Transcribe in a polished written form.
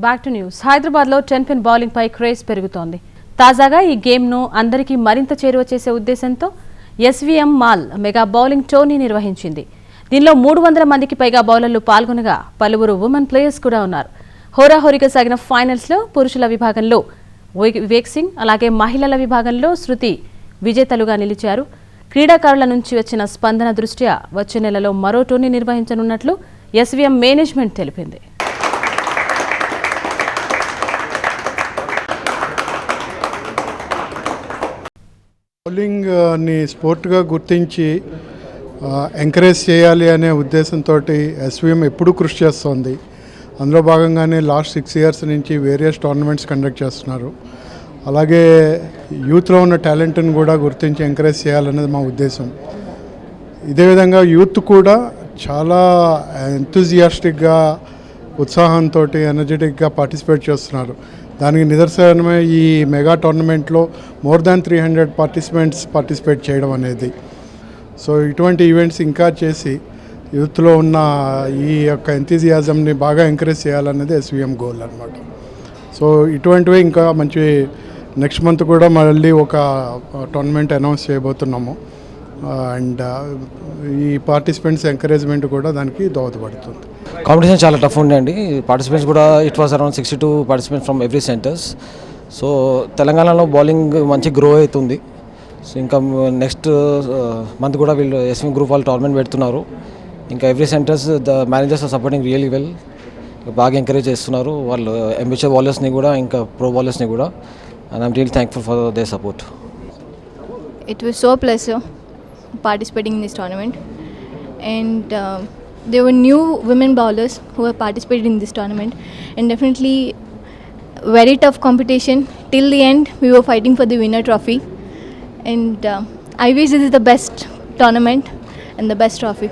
Back to news. హైదరాబాద్లో 10 pin bowling పై craze పెరుగుతోంది. తాజాగా ఈ గేమ్ను అందరికీ మరింత చేరువ చేసే ఉద్దేశంతో SVM mall mega bowling tourney నిర్వహించింది. దీనిలో 300 మందికి పైగా బౌలర్లు పాల్గొనగా పలువురు ఉమెన్ ప్లేయర్స్ కూడా ఉన్నారు. హోరాహోరీగా సాగిన ఫైనల్స్లో పురుషుల విభాగంలో వివేక్ సింగ్, అలాగే మహిళల విభాగంలో శృతి విజేతలుగా నిలిచారు. క్రీడాకారుల నుంచి వచ్చిన స్పందన దృష్ట్యా వచ్చే నెలలో మరో టోర్నీ నిర్వహించనున్నట్లు ఎస్వీఎం మేనేజ్మెంట్ తెలిపింది. బౌలింగ్ని స్పోర్ట్గా గుర్తించి ఎంకరేజ్ చేయాలి అనే ఉద్దేశంతో ఎస్వీఎం ఎప్పుడూ కృషి చేస్తోంది. అందులో భాగంగానే లాస్ట్ 6 years నుంచి వేరియస్ టోర్నమెంట్స్ కండక్ట్ చేస్తున్నారు. అలాగే యూత్లో ఉన్న టాలెంట్ని కూడా గుర్తించి ఎంకరేజ్ చేయాలనేది మా ఉద్దేశం. ఇదే విధంగా యూత్ కూడా చాలా ఎంతూజియాస్టిక్గా, ఉత్సాహంతో, ఎనర్జెటిక్గా పార్టిసిపేట్ చేస్తున్నారు. దానికి నిదర్శనమే ఈ మెగా టోర్నమెంట్లో more than 300 పార్టిసిపేట్ చేయడం అనేది. సో ఇటువంటి ఈవెంట్స్ ఇంకా చేసి యూత్లో ఉన్న ఈ యొక్క ఎంతూజియాజంని బాగా ఎంకరేజ్ చేయాలనేది ఎస్వీఎం గోల్ అన్నమాట. సో ఇటువంటివి ఇంకా మంచి నెక్స్ట్ మంత్ కూడా మళ్ళీ ఒక టోర్నమెంట్ అనౌన్స్ చేయబోతున్నాము. అండ్ ఈ పార్టిసిపెంట్స్ ఎంకరేజ్మెంట్ కూడా దానికి దోహదపడుతుంది. కాంపిటీషన్ చాలా టఫ్ ఉండే అండి. పార్టిసిపెంట్స్ కూడా it was around 62 participants from every centres. So తెలంగాణలో బౌలింగ్ మంచి గ్రో అవుతుంది. సో ఇంకా నెక్స్ట్ మంత్ కూడా వీళ్ళు ఎస్వీఎం గ్రూప్ వాళ్ళు టోర్నమెంట్ పెడుతున్నారు. ఇంకా every centres the managers are supporting really well. బాగా ఎంకరేజ్ చేస్తున్నారు వాళ్ళు ఎంబిషియస్ బౌలర్స్ని కూడా, ఇంకా ప్రో బౌలర్స్ని కూడా. And I'm really thankful for their support. It was so pleasure participating in this tournament, and there were new women bowlers who have participated in this tournament, and definitely very tough competition. Till the end we were fighting for the winner trophy, and I wish this is the best tournament and the best trophy.